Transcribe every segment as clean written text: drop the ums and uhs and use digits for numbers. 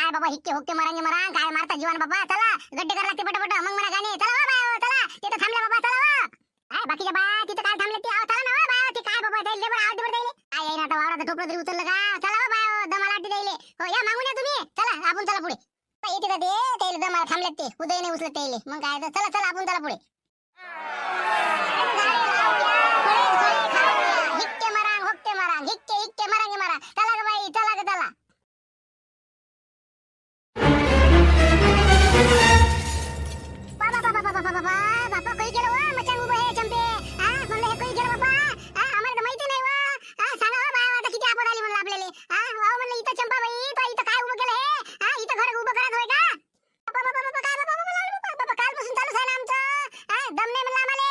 काय बाबा हिक्के होक्के मरांगे मरा काय मारता जीवन बाबा. चला गड्डे करा लागते पटापट मग म्हणा गाणे. चला हो बाय चला तिथं थांबले बाबा चला हो. काय बाकीच्या बाया तिथं काय थांबले ते चला ना हो बाय ते काय बाबा द्यायले बरं आठ द्यायले काय येईन आता वावरात ठोकलं तरी उचललं का. चला हो बाय दमाला आटी द्यायले. हो या मागून या तुम्ही. चला आपण चला पुढे. येते का ते त्याला दमाला थांबलेत ते उदय नाही उचलत त्याले मग काय तर चला चला आपण चला पुढे. हिक्के मरांग होक्के मरांग हिक्के हिक्के मरांगे मरा. चला ग बाई चला ग चला. बापा काही केलं वा मचान उभं हे चंपे. म्हणलं हे काही केलं बापा. आम्हाला तर माहिती नाही वा. सांगा हो बाय आता किती आपद आली म्हणलं आपल्याला. वाव म्हणलं इथं चंपा बाई तो इथं काय उभं केलं हे. इथं घर उभं करत होय का. बापा कालपासून चालूच आहे ना आमचं. दम नाही म्हणलं आम्हाला.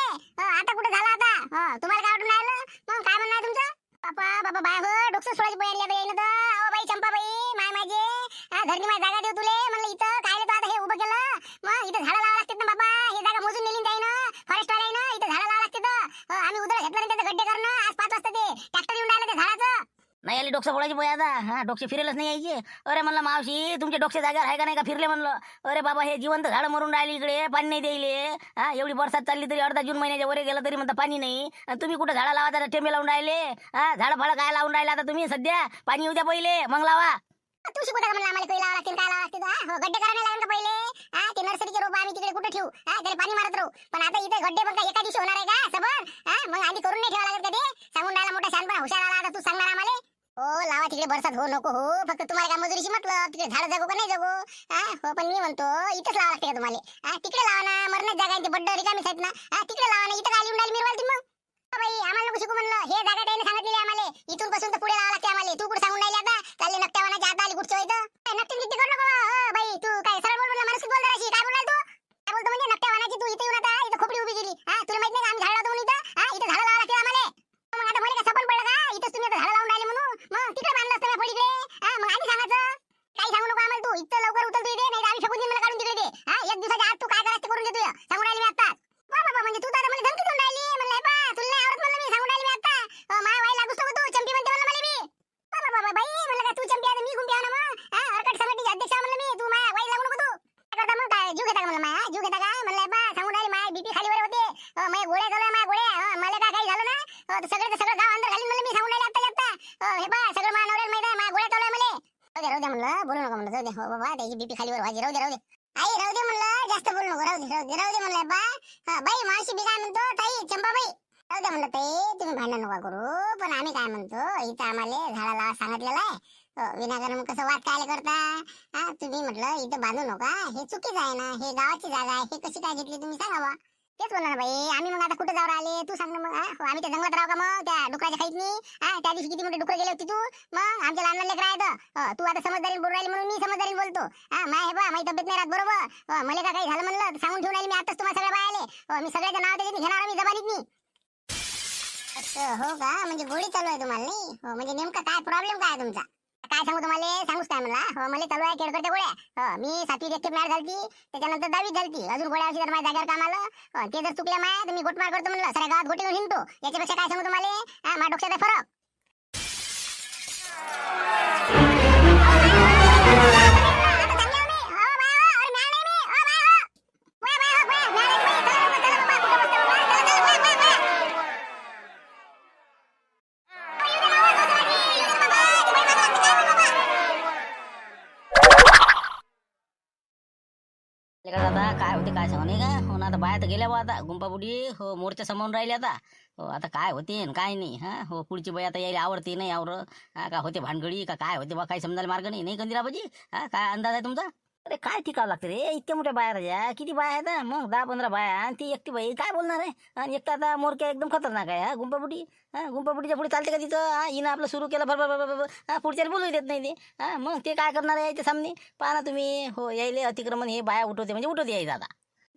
आता कुठे झाला आता. तुम्हाला काय वाटून राहिलं मग काय म्हणणं आहे तुमचं. बापा बाय हो डोकं सोडायची पडली आता येईन तर. अहो बाई चंपा बाई माय माझे धरणी माय जागा देऊ तुले म्हणलं इथं काय तर आता हे उभं केलं. मग इथं झाडं लावा लागतात ना बाबा. हे जागा मोजून नेली जाईन फॉरेस्ट वाल्यानं. इथं झाडं लावा लागतात. आम्ही उधळ घेतलं त्याचे गड्डे करणं आज 5 वाजता ते ट्रॅक्टर येऊन राहिलं ते झाडाचं. नाही आली डोकं फोडायची बोय आता. डोकं फिरेलच नाही यायचे. अरे म्हणलं मावशी तुमचे डोकं जागेवर आहे का नाही का फिरले म्हणलं. अरे बाबा हे जिवंत झाडं मरून राहिली इकडे पाणी नाही द्यायले. एवढी बरसात चालली तरी अर्धा जून महिन्याच्या वर गेलं तरी म्हणता पाणी नाही. आणि तुम्ही कुठं झाडं लावा टेंबे लावून राहिले. झाडं फळं काय लावून राहिले आता तुम्ही सध्या. पाणी येऊ द्या पहिले मग लावा. तू शिकवता का म्हणलं आम्हाला काही लावा लागतील काय लावा लागतील. गड्डे करायला लागेल का पहिले. ते नर्सरीचे रोप आम्ही तिकडे कुठे ठेवू. त्याला पाणी मारत राहू. पण आता इथे गड्डे पण काय एका दिवशी होणार आहे का सबन. मग आधी करून नाही ठेवा लागत का ते. सांगून राहिला मोठा शानपणा हुशार आला आता तू सांगणार आम्हाला. हो लावा तिकडे बरसात हो नको हो. फक्त तुम्हाला काय मजुरीची मतलब तिकडे झाडं जगू का नाही जगू. हो पण मी म्हणतो इथंच लावा लागते का तुम्हाला. तिकडे लावा ना मरणाच जागा आहे ते बड्ड रिकामीच आहेत ना. तिकडे लावा ना. इथं काय लिहून राहिली मिरवाल तुम्ही मग. बाई आम्हाला नको शिकू म्हणलं. हे जागा त्याने सांगितलेली आम्हाला. इथून पासून तर पुढे लावा लागते आम्हाला. तू कुठे सांगून राहिली आता. चालले नकट्यावानाच्या आता आली कुठच्या इथं. नक्की किती करू नको. बाई तू काय सरळ बोल म्हणलं माणूस बोल जराशी. काय बोलाल तू. काय बोलतो म्हणजे नकट्यावानाची तू इथे येऊन आता इथं खोपडी उभी केली. तुला माहित नाही का आम्ही झाड लावतो म्हणून इथं. इथं झाडं लावा लागते आम्हाला. मग आता मला काय सपन पडलं का इथंच तुम्ही आता झाडं लावून राहिले म्हणून. मग तिकडे बांधलं असतं मी पलीकडे. मग आधी सांगायचं. काही सांगू नको आम्हाला. तू इथं लवकर उचल तू इथे नाही आम्ही फेकून देईन मला काढून तिकडे दे. एक दिवसाच्या आत तू काय करायचं ते करून देतो. सांगून राहिली मी आता. बाबा म्हणजे तू तर मला धमकी देऊन राहिली म्हणलं बा तुला नाही आवडत म्हणलं मी सांगून राहिली मी आता. माय वाई लागूस नको तू चंपी म्हणते म्हणलं मला मी. बाबा बाई म्हणलं का तू चंपी आता मी गुंपी आहे ना मग. अरकट समितीचे अध्यक्ष आहे म्हणलं मी. तू माय वाई लागू नको तू. काय करता मग काय जीव घेता का म्हणलं माय जीव घेता का म्हणलं बा सांगून राहिली माय बीपी खाली वर होते. माझे गोळ्या चालू आहे माझ्या गोळ्या. मला काय काही झालं ना तर सगळं गाव अंदर घालीन म्हणलं मी सांगून राहिले आता. हे बा सगळं माझ्या नवऱ्याला माहित आहे माझ्या गोळ्या चालू आहे मला. राहू द्या म्हणलं बोलू नका म्हणलं. जाऊ दे हो बाबा त्याची बीपी खाली वर व्हायची. राहू दे आई राहू दे म्हणलं जास्त बोलू नको. राहू दे म्हणलं बा. बाई मावशी बी काय म्हणतो ताई चंपाबाई राहू दे म्हणलं ताई तुम्ही भांडण नका करू. पण आम्ही काय म्हणतो इथं आम्हाला झाडा लावा सांगितलेलं आहे. विनाकारण कसं वाद काय करता. तुम्ही म्हटलं इथं बांधू नका हे चुकीचं आहे ना. हे गावाची जागा आहे. हे कशी काय घेतली तुम्ही सांगा बा. तेच बोलणार बाई आम्ही मग आता कुठे जाऊ राहिले तू सांग ना मग. आम्ही त्या जंगलात राहू का मग त्या डुकराच्या खाईतनी. त्या दिवशी किती मोठे डुकर गेले होती तू. मग आमच्या लहान लेकर आहेत. तू आता समजदारीने बोलू राहिली म्हणून मी समजदारीने बोलतो. माय हे बा माझी तब्येत नाही राहत बरोबर. मला का काही झालं म्हणलं तर सांगून ठेवून राहिली मी आताच तुम्हाला सगळं बाय मी सगळ्याच्या नाव त्याच्यात घेणार मी जबानीत मी. हो का म्हणजे गोळी चालू आहे तुम्हाला नाही. म्हणजे नेमका काय प्रॉब्लेम काय आहे तुमचा. काय सांगू तुम्हाला सांगूच काय म्हणला. मला चालू आहे केळकरच्या गोळ्या. मी 7वी एकटी मॅड झालती त्याच्यानंतर 10वी झालती. अजून गोळ्या औषध माझ्या जागेवर काम आलं. ते जर चुकल्या माया तर मी गोटमार करतो म्हणलं. साऱ्या गावात गोटी घेऊन हिंडतो. याच्यापेक्षा काय सांगू तुम्हाला. माझ्या डोक्यात आहे फरक. आता काय होते काय सांगू नाही का. हो ना आता बाया तर गेल्या बा आता गुंपाबुडी. हो मोर्चा समोरून राहिले आता. हो आता काय होते काय नाही. हो पुढची बाई आता यायला आवडते नाही आवडत. का होते भानगडी का काय होते बा काही समजायला मार्ग नाही कंदिराबाजी. काय अंदाज आहे तुमचा. अरे काय टिकावं लागतं रे इतक्या मोठ्या बाया राजा. किती बाया आहेत मग 10-15 बाया. आणि ती एकटी बाई काय बोलणार आहे. आणि एकटा आता मोरक्या एकदम खतरनाक आहे. गुंपाबुडी गुंपाबुडीच्या पुढे चालते का तिथं. हिनं आपलं सुरू केलं बरोबर पुढच्याला बोलू देत नाही ते. मग ते काय करणार आहे याच्या सामने. पहा ना तुम्ही. हो यायले अतिक्रमण हे बाया उठवते म्हणजे उठवते यायचं आता.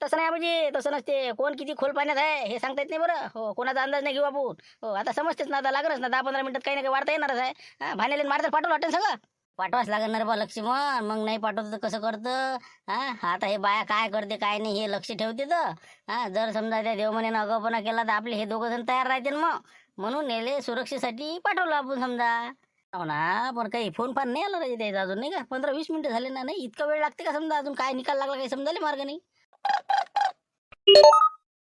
तसं नाही म्हणजे तसं नसते. कोण किती खोल पाण्यात आहे हे सांगता येत नाही बरं. हो कोणाचा अंदाज नाही घेऊ आपण. हो आता समजतेच ना आता लागणच ना 10-15 मिनिटात काही ना काही वाढता येणारच आहे. भाण्याला मारतात पाठवलं वाटेल सगळं. पाठवाच लागणार बा लक्ष्मण. मग नाही पाठवत तर कसं करतं. आता हे बाया काय करते काय नाही हे लक्ष ठेवते तर. जर समजा त्या देवमनेनं अगाऊपणा केला तर आपले हे दोघं जण तयार राहते मग. म्हणून नेले सुरक्षेसाठी पाठवलं आपण समजा. हो ना, पण काही फोन फान नाही आला रे त्याचा अजून, नाही का? 15-20 मिनिटं झाले ना, नाही इतका वेळ लागते का समजा? अजून काय निकाल लागला काही समजायला मार्ग नाही.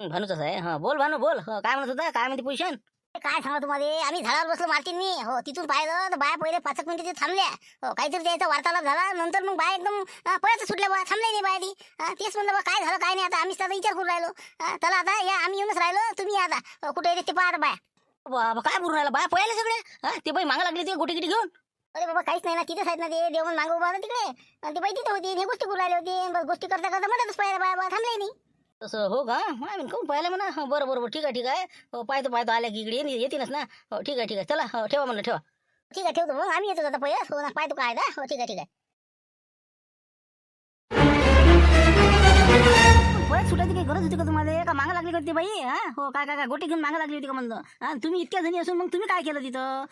भानूच आहे. हा, बोल भानू बोल. काय म्हणत होता? काय म्हणते पोझिशन? काय सांगा तुम्हाला, आम्ही झाडावर बसलो मार्टिन मी. हो, तिथून पाहिलं तर बाया पहिले 5 मिनिटं तिथे थांबल्या. हो, काहीतरी त्याचा वार्तालाप झाला. नंतर मग बाया एकदम पळत सुटल्या, बा थांबल्या नाही बाया ती. तेच म्हणलं बा काय झालं काय नाही. आता आम्हीच आता विचार करून राहिलो. चला आता या, आम्ही येऊनच राहिलो. तुम्ही या आता. कुठे येते ते पहा आता बाया. बाबा काय बोलून राहिला? बाय पळायला सगळे. ते बाई मागा लागली ते गोटी गिटी घेऊन. अरे बाबा काहीच नाही ना, तिथेच आहेत ना ते देवून मागं उभा होता तिकडे. आणि ते बाई तिथे होती. हे गोष्टी करून राहिले होते. बस गोष्टी करता करता मध्येच पाहिलं बाया थांबले नाही. तसं हो का? आम्ही काहून पाहिलं म्हणा. बरं बरोबर, ठीक आहे ठीक आहे. हो, पाहतो आल्या की इकडे येतीलच ना. हो, ठीक आहे ठीक आहे. चला, हो, ठेवा म्हणलं ठेवा. ठीक आहे ठेवतो मग, आम्ही येतो आता पहिलं. हो ना, पाहतो काय आहे. हो ठीक आहे ठीक आहे. पळत सुटायची काही गरज होती का तुम्हाला? का मागं लागली का ती बाई? हो, काय काय काय गोटी घेऊन मागं लागली होती का म्हणलं? तुम्ही इतक्या जणी असून मग तुम्ही काय केलं तिथं?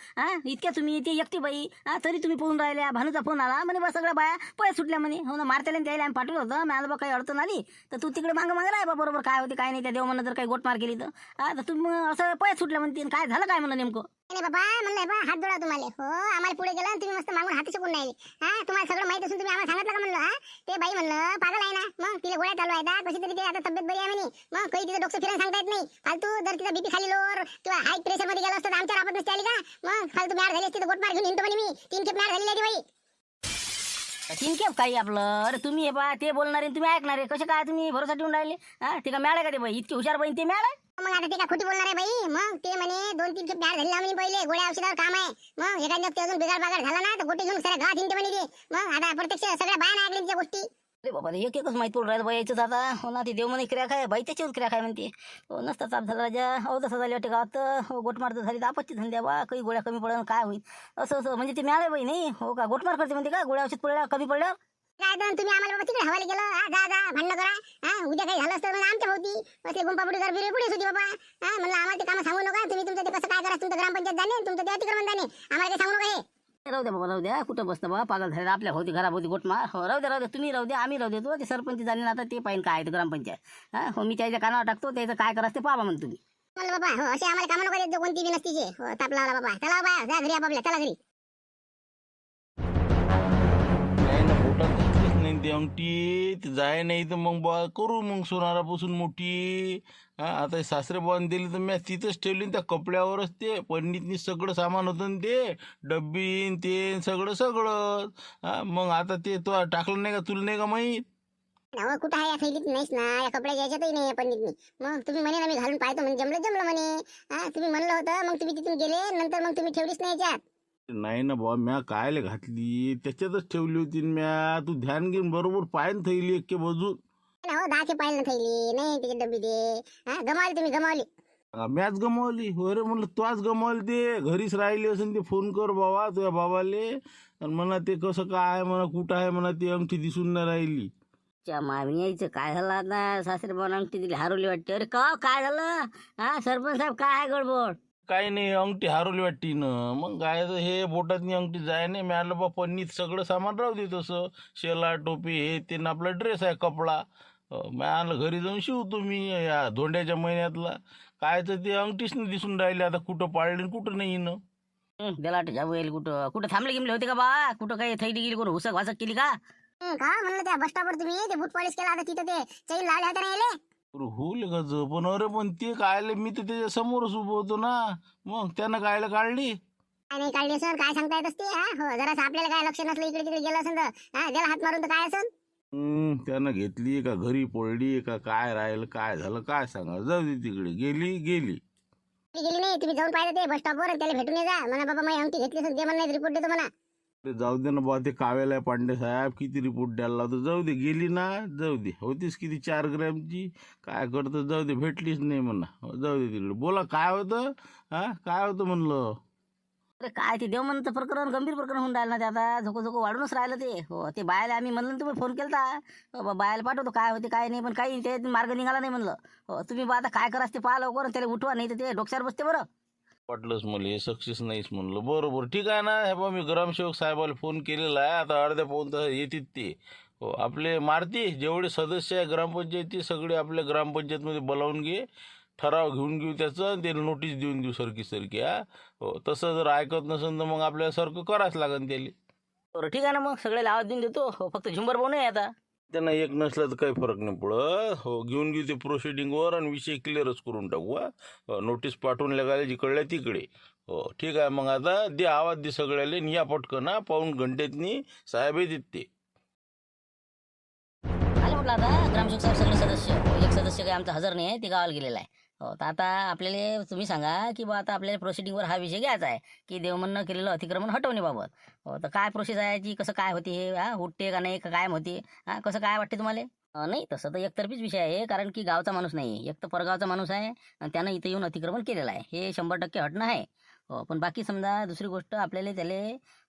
इतक्या तुम्ही ती एकटी बाई, तरी तुम्ही पळून राहिल्या. भानूचा फोन आला म्हणे, बस सगळ्या बाया पळत सुटल्या म्हणे. हो ना, मारत्याला त्याला आम्ही पाठवलं होतं. मी आलं बा काही अडचण आली तर तू तिकडे मागं मागं राह बा, बरोबर काय होते काय नाही. त्या देव म्हणलं जर काही गोटमार केली तर तुम्ही असं पळत सुटल्या म्हणते. काय झालं काय म्हणलं नेमकं? नाही बाबा, म्हणलंय बा हात जोडा तुम्हाला. हो, आम्हाला पुढे गेला तुम्ही मस्त मागून हात शिकून राहिले. तुम्हाला सगळं माहित असून तुम्ही आम्हाला सांगितलं का म्हणलं? ते बाई म्हणलं पागल आहे ना, मग तिला गोळ्या चालू आहेत. कशी तरी ते आता तब्येत बरी आहे म्हणे. मग काही तिचं डोकं फिरायला सांगता येत नाही. फालतू जर तिचा बीपी खाली लोर किंवा हाय प्रेशर मध्ये गेला असतं तर आमच्या रापत नसते आली का? मग फालतू मॅड झाली असती तर गोटमार घेऊन हिंडतो म्हणे मी. 3 खेप मॅड झालेली आहे ती बाई. तीन केप काही आपलं? अरे तुम्ही हे बा ते बोलणारे तुम्ही ऐकणारे, कसे काय तुम्ही भरोसा ठेवून राहिले? ते का मॅळ आहे का ते बाई? इतकी हुशार बहीण ते मॅळ आहे? मग आता ते काय खोटी बोलणार आहे बाई? मग ते म्हणे 2-3 खेप मॅड झालेला म्हणे पहिले. गोळ्या औषधावर काम आहे. मग एखाद्या ते अजून बिगाड बागाड झाला ना तर गोटी घेऊन सगळ्या गावात हिंडते म्हणे ते. मग आता प्रत्यक्ष सगळ्या बाया नाही ऐकल्या तिच्या गोष्टी. अरे बाबा, एक एकच माहिती पडून राहिलं बाई यायचं आता. हो ना, ते देव म्हणे क्रिया आहे बाई, त्याच्यावर क्रिया आहे म्हणते. हो, नसता ताप झाला राजा. हो, तसं झाली वाटते गावात. हो, गोटमार तर झाली तर आपत्ती धंद्या बा, काही गोळ्या कमी पडलं काय होईल असं असं म्हणजे ते मिळालं बाई. नाही हो का, गोटमार करते म्हणते का? गोळ्या औषध पडल्या कमी पडल्या काय तर तुम्ही आम्हाला बाबा तिकडे हवाले केलं. जा जा भांडण करा. उद्या काही झालं असतं म्हणजे आमच्या भोवती असले गुंपापुडी घर बिरे पुढेच होती बाबा. म्हणलं आम्हाला ते कामं सांगू नका. तुम्ही तुमचं ते कसं काय करा, तुमचं ग्रामपंचायत जाणे, तुमचं ते अतिक्रमण जाणे. आम्हाला काही सांगू नका हे. राहू द्या बाबा, राहू द्या. कुठं बसतं बाबा, पागल झाले आपल्या होती घराभोवती गोटमार. हो, राहू द्या तुम्ही राहू द्या, आम्ही राहू देतो. ते सरपंच झाले ना आता, ते पाहिजे काय ते ग्रामपंचायत. हो, मी त्याच्या कानावर टाकतो. त्याचं काय करायचं ते पाहा म्हणून तुम्ही. म्हणलं बाबा, हो असे आम्हाला कामं नका देत जाऊ कोणती बी नसतीचे. हो, ताप लावला बाबा. चला बाबा, जा घरी आपापल्या. चला घरी. नाही ना, पोटात घातलीच नाही ती अंगठी. ती जाय नाही तर मग बा करू मग सोनारापासून मोठी. आता हे सासरे बाबांनी दिली तर मी तिथंच ठेवली त्या कपड्यावरच. ते पंडितनी सगळं सामान होतं ना, ते डब्बीन ते सगळं सगळं. मग आता ते तो टाकलं नाही का, तुला नाही का माहीत? हो, कुठं आहे या थैलीत? नाहीच ना, या कपड्याच्या याच्यातही नाही पंडितनी. मग तुम्ही म्हणे ना मी घालून पाहतो म्हणजे जमलं म्हणे. तुम्ही म्हणलं होतं, मग तुम्ही तिथून गेले. नंतर मग तुम्ही ठेवलीच नाही याच्यात. नाही ना बाबा, म्या कायले घातली त्याच्यातच ठेवली होती ना म्या. तू ध्यान घेऊन बरोबर पायन थैली एके बाजू. हो, 10 पाहिलं ना थैली. नाही त्याची डब्बी दे. गमावली तुम्ही, गमावली. मॅच गमावली. अरे म्हणलं तोच गमावली. ते घरीच राहिली असेल. ते फोन कर बाबा तुझ्या बाबाले आणि म्हणा ते कसं काय म्हणा, कुठं आहे म्हणा, ती अंगठी दिसून नाही राहिली. मागणी यायचं काय झालं आता? सासरे बाबा अंगठी दिली हरवली वाटते. अरे का काय झालं? सरपंच साहेब काय आहे गडबड? काही नाही, अंगठी हरवली वाटती ना. मग काय तर हे बोटातनी अंगठी जाय नाही मिळालं बा. पन्नीत सगळं सामान राहू दे तसं. शेला टोपी हे ते न आपला ड्रेस आहे कपडा. मिळालं घरी जाऊन शिवतो मी या धोंड्याच्या महिन्यातला. काय तर ते अंगठीच नाही दिसून राहिली. आता कुठं पाळली कुठं नाही न. त्याला जाऊ येईल कुठं कुठं थांबले गिमले होते का बा? कुठं काही थैली गेली, कोण हुसक वासक केली का? का म्हणलं त्या बस स्टॉपवर तुम्ही ते बूट पॉलिश केला आता तिथं ते चैन लावले होते ना याले. होईल का ज? पण अरे पण ते कायले, मी तर त्याच्या समोरच उभं होतो ना. मग त्यानं कायला काढली? काय नाही काढली सर, काय सांगता येत असते. हो, जरा आपल्याला काय लक्ष नसलं इकडे तिकडे गेलं असेल तर त्याला हात मारून तर काय असेल. त्यानं घेतली का घरी पडली का काय राहिलं काय झालं काय सांगा. जाऊ दे तिकडे, गेली गेली. ती गेली नाही, तुम्ही जाऊन पाहिजे ते बस स्टॉपवर आणि त्याला भेटून ये जा. म्हणा बाबा मी अंगठी घेतली असेल दे म्हणा, रिपोर्ट देतो म्हणा. अरे जाऊ दे ना बा, ते काव्याला पांडे साहेब किती रिपोर्ट द्यायला लावतो. जाऊ दे, गेली ना, जाऊ दे. होतीस किती 4 ग्रॅमची, काय करतो जाऊ दे. भेटलीच नाही म्हणा, जाऊ दे तिकडे. बोला काय होतं? काय होतं म्हणलं? अरे काय ते देव म्हणतं प्रकरण गंभीर प्रकरण होऊन राहिलं ना ते. आता झोको वाढूनच राहिलं ते. हो, ते बायला आम्ही म्हणलं तुम्ही फोन केलता. हो, बायला पाठवतो काय होते काय नाही, पण काही ते मार्ग निघाला नाही म्हणलं. हो, तुम्ही बा आता काय कराच ते पाहा लवकर, त्याला उठवा नाही तर ते डोक्यावर बसते बरं. वाटलंच मला हे सक्सेस नाहीच म्हणलं. बरोबर ठीक आहे ना. हे बा मी ग्रामसेवक साहेबाला फोन केलेला आहे. आता अर्ध्या पाऊण तास येतील ते. हो, आपले मारती जेवढे सदस्य आहे ग्रामपंचायती सगळे आपल्या ग्रामपंचायतमध्ये बोलावून घे. ठराव घेऊन घेऊ त्याचं आणि त्याला नोटीस देऊन देऊ सरकी हा. हो तसं जर ऐकत नसेल तर मग आपल्यासारखं करावंच लागेल त्याला. बरं ठीक आहे ना, मग सगळ्याला आवाज देऊन देतो. हो फक्त झुंबर भाऊ नाही आता. त्यांना एक नसलं तर काही फरक नाही पडत. हो घेऊन घेऊ ते प्रोसिडिंगवर आणि विषय क्लिअरच करून टाकू हा. नोटीस पाठवून लागायला जिकडल्या तिकडे. हो ठीक आहे, मग आता दे आवाज दे सगळ्याले आणि या पटकन हा. पाऊण घंटेतनी साहेब येतात ते. आले म्हटलं आता ग्रामसेवक साहेब सगळे सदस्य. हो, एक सदस्य काही आमचा हजर नाही आहे, ते गावाला गेलेला आहे. हो तर आता आपल्याला तुम्ही सांगा की बा आता आपल्याला प्रोसिडिंगवर हा विषय घ्यायचा आहे की देवमननं केलेलं अतिक्रमण हटवण्याबाबत. हो तर काय प्रोसेस आहे याची, कसं काय होते हे, हा उठते का नाही, का काय होते, हा कसं काय वाटते तुम्हाला? नाही तसं तर एकतर्फीच विषय आहे, कारण की गावचा माणूस नाही, एक तर परगावचा माणूस आहे आणि त्यानं इथं येऊन अतिक्रमण केलेलं आहे, हे 100% हटणं आहे. हो पण बाकी समजा दुसरी गोष्ट आपल्याला त्याला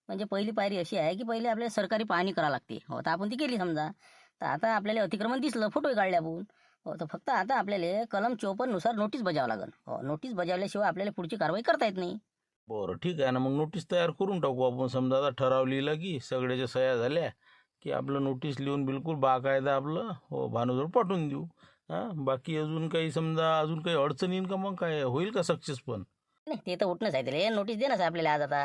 म्हणजे पहिली पायरी अशी आहे की पहिले आपल्याला सरकारी पाहणी करावं लागते. हो तर आपण ती केली समजा. तर आता आपल्याला अतिक्रमण दिसलं, फोटोही काढले आपण. हो तर फक्त आता आपल्याला कलम 54 नुसार नोटीस बजावं लागेल. हो नोटीस बजावल्याशिवाय आपल्याला पुढची कारवाई करता येत नाही. बरं ठीक आहे ना, मग नोटीस तयार करून टाकू आपण. समजा आता ठराव लिहिला की सगळ्याच्या सह्या झाल्या की आपलं नोटीस लिहून बिलकुल बाकायदा आपलं हो भानुजवळ पाठवून देऊ. हां बाकी अजून काही समजा अजून काही अडचण येईन का, मग काय होईल का सक्सेस? पण नाही ते तर उठणंच आहे, त्याला नोटीस देणंच आहे आपल्याला आज आता.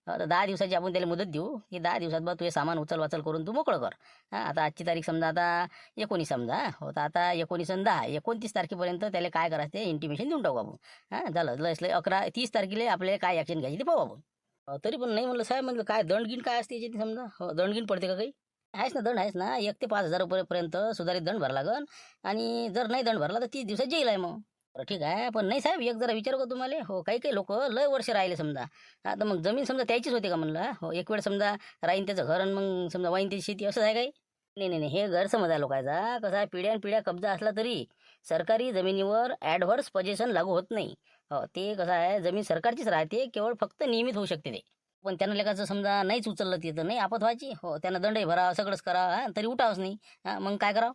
आता 10 दिवसाची आपण त्याला मुदत देऊ की 10 दिवसात बा तू हे सामान उचल वाचल करून तू मोकळं कर. हां आता आजची तारीख समजा आता 19 समजा. हो तर आता 19 आणि 10 29 तारखेपर्यंत त्याला काय करायचं ते इंटिमेशन देऊन टाकू आपण. हां झालं लस लय 30 तारखेला आपल्याला काय ॲक्शन घ्यायची ते पाहू आपण. तरी पण नाही म्हणलं साहेब, म्हणलं काय दंडगिन काय असते याच्यात समजा. हो दंडगिन पडते का काही? आहेच ना, दंड आहेच ना, 1 ते 5,000 रुपयेपर्यंत सुधारित दंड भरा लागन. आणि जर नाही दंड भरला तर 30 दिवसात जेल आहे मग. बरं ठीक आहे, पण नाही साहेब एक जरा विचारू का तुम्हाला? हो काही काही लोक लय वर्ष राहिले समजा. आता मग जमीन समजा त्याचीच होते का म्हणलं? हो एक वेळ समजा राहीन त्याचं घर आणि मग समजा वाईन त्याची शेती, असं आहे काही? नाही नाही नाही, हे गैरसमज आहे लोकांचा. कसं आहे, पिढ्यानपिढ्या कब्जा असला तरी सरकारी जमिनीवर ॲडव्हर्स पोजेशन लागू होत नाही. हो ते कसं आहे, जमीन सरकारचीच राहते, केवळ फक्त नियमित होऊ शकते ते. पण त्यानं लेखाचं समजा नाहीच उचललं तिथं नाही आपत व्हायची. हो त्यानं दंडही भरा सगळंच करा, तरी उठावच नाही. हां मग काय करावं?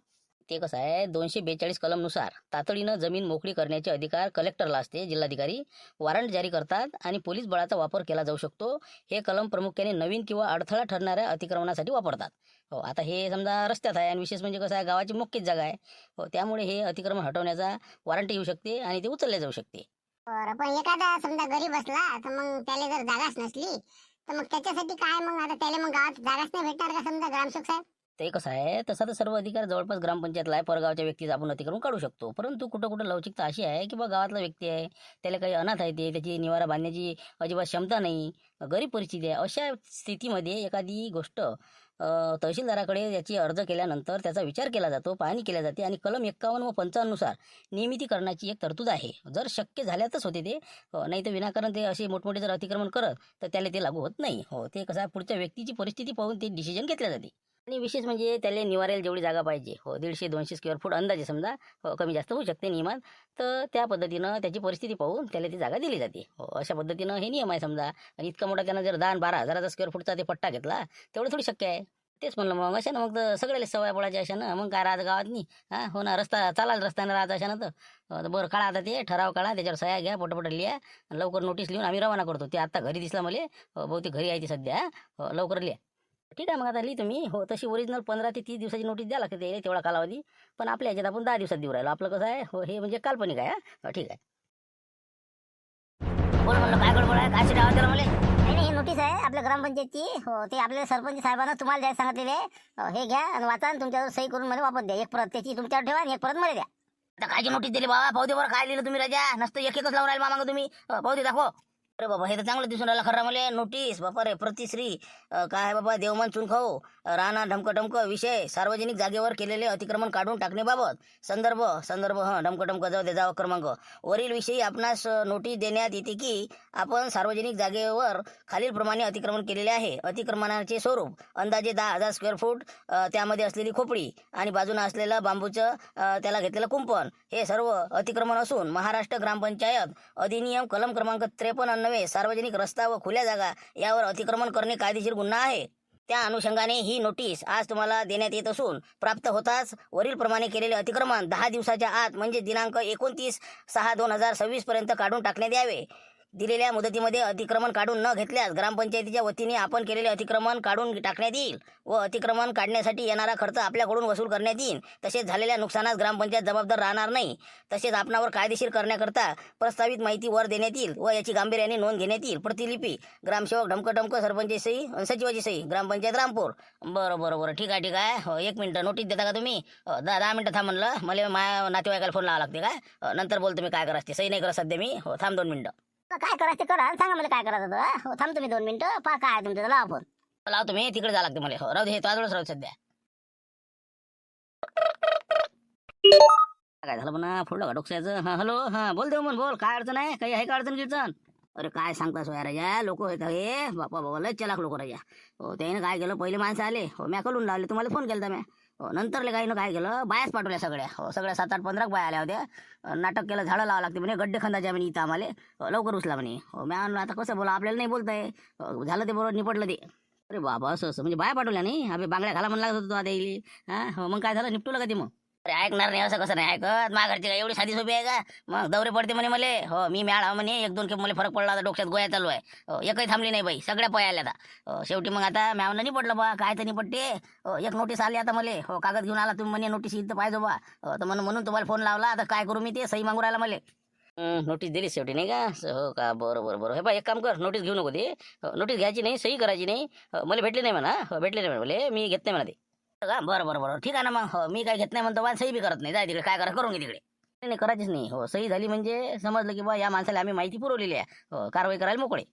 ते कसं आहे, 242 कलमनुसार तातडीनं जमीन मोकळी करण्याचे अधिकार कलेक्टरला असते. जिल्हाधिकारी वॉरंट जारी करतात आणि पोलीस बळाचा वापर केला जाऊ शकतो. हे कलम प्रामुख्याने नवीन किंवा अडथळा ठरणाऱ्या अतिक्रमणासाठी वापरतात. हो आता हे समजा रस्त्यात आहे आणि विशेष म्हणजे कसं आहे, गावाची मोकळीच जागा आहे. हो त्यामुळे हे अतिक्रमण हटवण्याचा वॉरंट येऊ शकते आणि ते उचलले जाऊ शकते. बरं पण एखादा समजा गरीब असला तर मग त्याला जर जागाच नसली तर मग त्याच्यासाठी काय? मग आता त्याला मग गावात जागाच नाही भेटणार का समजा ग्रामसेवक साहेब? ते कसं आहे, तसा तर सर्व अधिकार जवळपास ग्रामपंचायतला आहे. परगावच्या व्यक्तीचा आपण अतिक्रमण काढू शकतो, परंतु कुठं कुठं लवचिकता अशी आहे की बा गावातला व्यक्ती आहे, त्याला काही अनाथ आहे, ते त्याची निवारा बांधण्याची अजिबात क्षमता नाही, गरीब परिस्थिती आहे. अशा स्थितीमध्ये एखादी गोष्ट तहसीलदाराकडे याची अर्ज केल्यानंतर त्याचा विचार केला जातो, पाहणी केल्या जाते आणि कलम 51 व 55 नुसार नियमितीकरणाची एक तरतूद आहे. जर शक्य झाल्यातच होते ते. नाही तर विनाकारण ते असे मोठमोठे जर अतिक्रमण करत तर त्याला ते लागू होत नाही. हो ते कसं आहे, पुढच्या व्यक्तीची परिस्थिती पाहून ते डिसिजन घेतले जाते. आणि विशेष म्हणजे त्याला निवारेल जेवढी जागा पाहिजे, हो 150-200 स्क्वेअर फूट अंदाजे समजा, हो कमी जास्त होऊ शकते नियमात, तर त्या पद्धतीनं त्याची परिस्थिती पाहून त्याला ती जागा दिली जाते. हो अशा पद्धतीनं हे नियम आहे समजा. आणि इतका मोठा त्यानं जर 10-12 हजाराचा स्क्वेअर फूटचा ते पट्टा घेतला तेवढं थोडी शक्य आहे. तेच म्हणलं मग अशा ना, मग तर सगळ्याला सवय पडायची अशा ना, मग काय राहत गावात नाही. हां हो ना, रस्ता चालाल रस्त्यानं राहत अशा ना. तर बरं काढा आता ते ठराव काढा, त्याच्यावर सह्या घ्या, पटपट लिहा आणि लवकर नोटीस लिहून आम्ही रवाना करतो. ते आता घरी दिसला मला, बहुतेक घरी आहे ती सध्या. हो लवकर लिहा. ठीक आहे मग आता लिहितो मी. हो तशी ओरिजिनल 15 ते 30 दिवसाची नोटीस द्यायला लागते त्याला, तेवढा कालावधी. पण आपल्या ह्याच्यात आपण 10 दिवसात देऊ राहिलो. आपलं कसं आहे, हो हे म्हणजे काल्पनिक आहे. हो ठीक आहे. बोल म्हणलं काय गडबड आहे, काय शिटावं त्याला मला? नाही नाही, ही नोटीस आहे आपल्या ग्रामपंचायतची. हो ते आपल्या सरपंच साहेबांना तुम्हाला द्यायला सांगितलेले आहे. हे घ्या आणि वाचा आणि तुमच्यावर सही करून मला वापस द्या. एक प्रत त्याची तुमच्यावर ठेवा आणि एक प्रत मला द्या. आता कायची नोटीस दिली बाबा? पाहू दे बरं काय लिहिलं तुम्ही राजा. नसतं एक एकच लावून राहील मामा तुम्ही. पाहू दे दाखव. अरे बाबा हे तर चांगलं दिसून राहिलं खरं मला. नोटीस बापा रे, प्रतिश्री काय बाबा, देवमान चुनखाऊ राणा ढमक विषय सार्वजनिक जागेवर केलेले अतिक्रमण काढून टाकण्याबाबत. संदर्भ ढमक जाऊ दे, जावं क्रमांक. वरील विषयी आपणास नोटीस देण्यात येते की आपण सार्वजनिक जागेवर खालीलप्रमाणे अतिक्रमण केलेले आहे. अतिक्रमणाचे स्वरूप अंदाजे 10,000 स्क्वेअर फूट, त्यामध्ये असलेली खोपडी आणि बाजूने असलेलं बांबूचं त्याला घेतलेलं कुंपण हे सर्व अतिक्रमण असून महाराष्ट्र ग्रामपंचायत अधिनियम कलम क्रमांक 53 सार्वजनिक रस्ता व खुल्या जागा यावर अतिक्रमण करणे कायदेशीर गुन्हा आहे. त्या अनुषंगाने ही नोटीस आज तुम्हाला देण्यात येत असून प्राप्त होताच वरील प्रमाणे केलेले अतिक्रमण 10 दिवसाच्या आत म्हणजे दिनांक 29/6/2026 पर्यंत काढून टाकण्यात यावे. दिलेल्या मुदतीमध्ये अतिक्रमण काढून न घेतल्यास ग्रामपंचायतीच्या वतीने आपण केलेले अतिक्रमण काढून टाकण्यात येईल व अतिक्रमण काढण्यासाठी येणारा खर्च आपल्याकडून वसूल करण्यात येईल. तसेच झालेल्या नुकसानास ग्रामपंचायत जबाबदार राहणार नाही. तसेच आपणावर कायदेशीर करण्याकरता प्रस्तावित माहिती वर देण्यात येईल व याची गांभीर्याने नोंद घेण्यात येईल. प्रतिलिपी ग्रामसेवक ढमक सरपंच सही सचिवाची सही ग्रामपंचायत रामपूर. बरं बरं बरं ठीक आहे. हो 1 मिनिट नोटीस देता का तुम्ही? 10 मिनिटं थांब म्हणलं. मला माझ्या नातेवाईकाला फोन लावा लागते काय? नंतर बोलतो मी काय करायचं ते. सही नाही करत सध्या मी. हो थांब 2 मिनिटं. काय करायचं ते करा, सांगा मला काय करायचं होतं. हो थांब तुम्ही 2 मिनिटं. पहा काय आहे तुमचं, लावा फोन. लावतो मी. तिकडे जावं लागते मला. हो राहू दे. तो आजवळच राहू सध्या. काय झालं म्हणा फोडलं का डोक्याचं? हां हॅलो. हां बोल देऊ मग बोल. काय अडचण आहे? काही आहे का अडचण गिडचण? अरे काय सांगता सोया राजा. लोक आहेत हे बापा बाबा लय चलाक लोक राजा. हो त्याने काय केलं, पहिले माणसं आले. हो म्या कळून लावले, तुम्हाला फोन केला मी. हो नंतरले गाईनं काय केलं, बायाच पाठवल्या सगळ्या. हो सगळ्या 7-8-15 बाया आल्या होत्या. नाटक केलं, झाडं लावावं लागते म्हणे, गड्डे खंदाचे म्हणे इथं आम्हाला. लवकर उचला म्हणे. हो मी आणलं. आता कसं बोला, आपल्याला नाही बोलताय. झालं ते बरोबर निपटलं ते. अरे बाबा असं असं म्हणजे बाया पाठवल्या नाही. अबे बांगड्या घाला म्हणला होता तो आता येईल. हां हो मग काय झालं, निपटवलं का ते मग? अरे ऐकणार नाही असं कसं नाही ऐकत. माघारची काय एवढी साधी सोपी आहे का? मग दौरे पडते म्हणे मले. हो मी मॅळा म्हणे 1-2 खेप मला फरक पडला. आता डोक्यात गोया चालू आहे. एकही थांबली नाही बाई, सगळ्या पया आल्या आता. शेवटी मग आता मॅवनं निपटलं बा. काय तर निपटते. एक नोटीस आली आता मला. हो कागद घेऊन आला तुम्ही म्हणे, नोटीस इथं पाहिजे बा. तर म्हणून तुम्हाला फोन लावला. आता काय करू मी, ते सही मागू राहिला मला. नोटीस दिली शेवटी नाही का? हो का, बरं बरं बरं. हे बा एक काम कर, नोटीस घेऊ नको ते. नोटीस घ्यायची नाही, सही करायची नाही. मला भेटली नाही म्हणा. भेटली नाही म्हणा मला, मी घेत नाही म्हणा ते. का बरं बरं बरं ठीक आहे ना मग. हो मी काय घेत नाही म्हणतो बा, सही बी करत नाही. जाय तिकडे, काय करा करून घे तिकडे. नाही करायचीच नाही. हो सही झाली म्हणजे समजलं की बा या माणसाला आम्ही माहिती पुरवलेली आहे. हो कारवाई करायला मोकळे.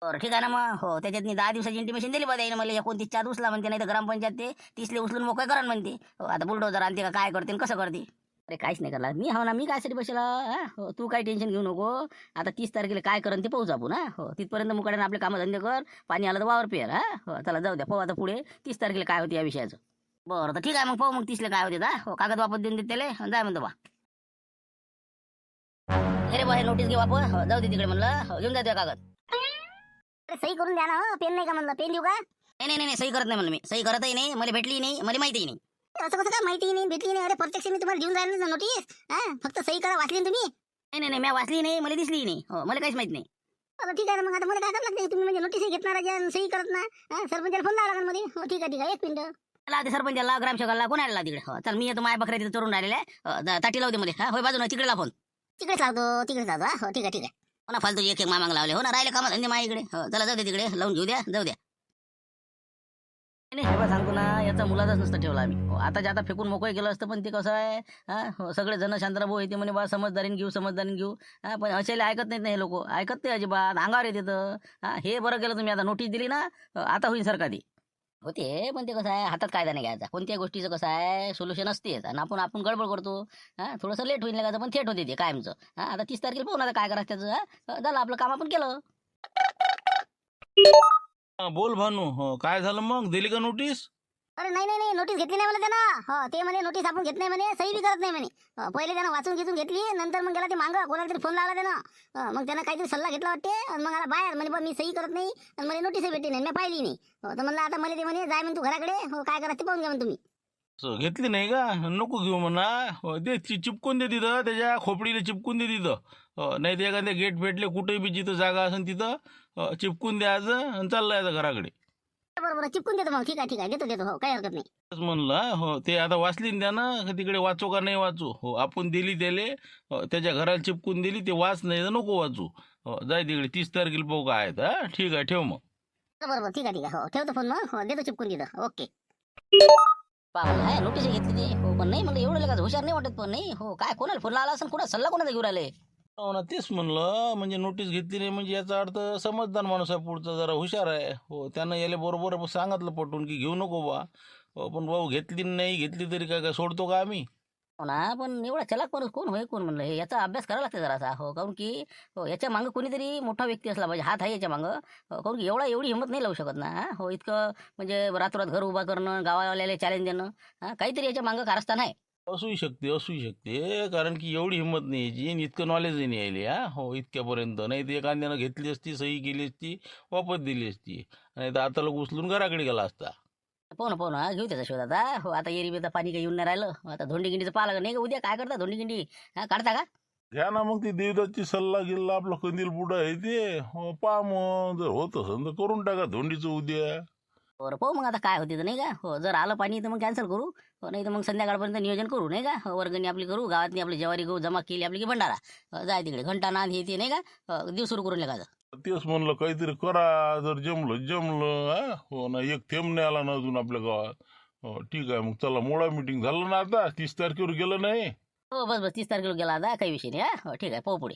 बरं ठीक आहे ना मग. हो त्याच्यात 10 दिवसाची इंटिमेशन दिली बा त्याने मला. 29 उचला म्हणते, नाही तर ग्रामपंचायत ते 30 उचलून मोकळे करा म्हणते. हो आता बुलडोजर आणते का काय करते कसं करते? अरे काहीच नाही करणार मी. हो ना मी कायसाठी बसला. हो तू काही टेन्शन घेऊ नको. आता 30 तारखेला काय करण ते पाहूच आपण. हो तिथपर्यंत मुकाड्यानं आपले कामं धंदे कर. पाणी आलं तर वावर पेर. हो चला जाऊ द्या, पाहू आता पुढे 30 तारखेला काय होते या विषयाचं. बरं तर ठीक आहे मग, पाहू मग 30ला काय होते. हो कागद वापस देऊन देत त्याला. जाय म्हणतो बा. अरे बा हे नोटीस घे वापस. हो जाऊ दे तिकडे म्हणलं. हो घेऊन जातो कागद. अरे सही करून द्या ना. पेन नाही का म्हणलं, पेन देऊ का? नाही सही करत नाही म्हणलं मी. सही करतही नाही, मला भेटली नाही, मला माहितीही नाही. असं कसं काय माहिती नाही, भेटली नाही? अरे प्रत्यक्ष मी तुम्हाला देऊन जाईल ना नोटीस. फक्त सही करा, वाचली ना तुम्ही? नाही मी वाचली नाही, मला दिसली नाही. हो मला काहीच माहित नाही. ठीक आहे ना मग. आता मला काय करावं लागते, तुम्ही म्हणजे नोटीस घेतणार आहे, सही करत ना. सरपंचाला फोन लावा लागेल मध्ये. हो ठीक आहे 1 मिनिट. ते सरपंचाला ग्रामसेवकाला कोण आला तिकडे? हो चल मी येतो, माझ्या बकऱ्या तिथे चोरून राहिलेल्या आहे. ताटी लावते मध्ये. होय बाजून तिकडे ला फोन. तिकडेच लावतो. हो ठीक आहे. हो ना फालतू एक मामांग लावले. हो ना राहिले कामं धंदे माझ्या इकडे. हो चला जाऊ दे तिकडे, लावून घेऊ द्या, जाऊ द्या. नाही हे बा सांगतो ना, याचा मुलाचाच नसतं ठेवला आम्ही. हो आता आता फेकून मोकळे गेलं असतं, पण ते कसं आहे हो सगळे जण शांतराभाऊ येते म्हणे बा, समजदारीने घेऊ. पण असेल ऐकत नाहीत ना हे लोक. ऐकत ते अजिबात अंगावर येते तर. हे बरं केलं तुम्ही, आता नोटीस दिली ना, आता होईल सरकार ती. होते पण ते कसं आहे, हातात कायदा नाही घ्यायचा. कोणत्या गोष्टीचं कसं आहे सोल्युशन असतेच, आणि आपण गडबड करतो. थोडंसं लेट होईल लागायचं, पण थेट होते ते कायमचं. आता 30 तारखेला पाहू ना काय करायचं त्याचं. झालं आपलं काम आपण केलं. बोल भानू. हो काय झालं मग, दिली का नोटीस? अरे नाही नोटीस घेतली नाही मला त्यानं. हो ते म्हणे नोटीस आपण घेत नाही म्हणे, सही बी करत नाही म्हणे. पहिले त्यानं वाचून घेतली, नंतर मग गेला ते मागं कोणाला तरी फोन लावला त्यानं. मग त्यानं काहीतरी सल्ला घेतला वाटते, आणि मग आला बाहेर म्हणे बा मी सही करत नाही, आणि मला नोटीस भेटली नाही, मी पाहिली नाही. तर म्हणलं आता मला ते म्हणे जाय म्हणे तू घराकडे. हो काय करायचं ते पाहून घ्या म्हणे तुम्ही. घेतली नाही का? नको घेऊ म्हणा. हो, दे चिपकून दे तिथं, त्याच्या खोपडीला चिपकून दे तिथं. नाही तर एखाद्या गेट भेटले कुठेही बी जिथं जागा असेल तिथं चिपकून द्यायचं आणि चाललं यायचं घराकडे. बरोबर चिपकून देतो मग. ठीक आहे देतो. हो काही हरकत नाही. म्हणलं हो ते आता वाचली ना त्यानं, तिकडे वाचू का नाही वाचू. हो आपण दिली त्याले, त्याच्या घराला चिपकून दिली, ते वाच नाही तर नको वाचू. हो जाय तिकडे 30 तारखेला पाहू काय आहेत. ठीक आहे ठेव मग. बरोबर ठीक आहे. हो ठेवतो फोन मग. हो देतो चिपकून तिथं. ओके. पाहू नोटीस घेतली ते. हो पण नाही म्हणलं एवढं लगेच हुशार नाही वाटत. पण नाही हो काय कोणाला फोन लावला असं, कुठं सल्ला कोणाचा घेऊन राहिले? हो ना तेच म्हणलं, म्हणजे नोटीस घेतली नाही म्हणजे याचा अर्थ समजदार माणूस आहे, पुढचा जरा हुशार आहे. हो त्यानं याला बरोबर सांगितलं पटवून की घेऊ नको बा. हो पण भाऊ घेतली नाही घेतली तरी काय सोडतो का आम्ही? हो ना पण एवढा चलाक माणूस कोण होय कोण म्हणलं हे, याचा अभ्यास करावा लागते जरासा. हो काऊन की हो याच्या मागं कोणीतरी मोठा व्यक्ती असला पाहिजे, हात आहे याच्या मागं. काऊन की एवढी हिंमत नाही लावू शकत ना. हो इतकं म्हणजे रातोरात घर उभा करणं, गावावाल्याला चॅलेंज देणं, काहीतरी याच्या मागं कारस्थान आहे. असू शकते कारण की एवढी हिंमत नाही याची आणि इतकं नॉलेज नाही यायले. हो इतक्यापर्यंत नाही तर एखाद्यानं घेतली असती, सही केली असती, वापस दिली असती, नाही तर आता लोक उचलून घराकडे गेला असता. पाहू ना घेऊ त्याचा शोध आता. हो आता एरी बेता पाणी काही येऊन नाही राहिलं. आता धोंडी गिंडीचं पाहिलं का नाही का? उद्या काय करता धोंडी गिंडी काढता का? घ्या ना मग ती देवदासची सल्ला गिल्ला आपला कंदील बुडा आहे ते पहा मग जर होत असेल तर करून टाका धोंडीचं उद्या. बरं पाहू मग आता काय होते तर नाही का. हो जर आलं पाणी तर मग कॅन्सल करू. हो नाही तर मग संध्याकाळपर्यंत नियोजन करू नाही का. हो, वर्गणी आपली करू गावातली आपली ज्वारी गहू जमा केली आपली की भंडारा. जाय तिकडे घंटा नाद हे ते नाही का. दिवस सुरू करून लागायचं. तेच म्हणलं काहीतरी करा जर जमलं हा. हो ना एक थेंब नाही आला ना अजून आपल्या गावात. हो ठीक आहे मग चला मोडा मीटिंग झालं ना आता 30 तारखेवर गेलं नाही. हो बस 30 तारखेला गेला आता काही विषय नाही. हो ठीक आहे पाहू पुढे.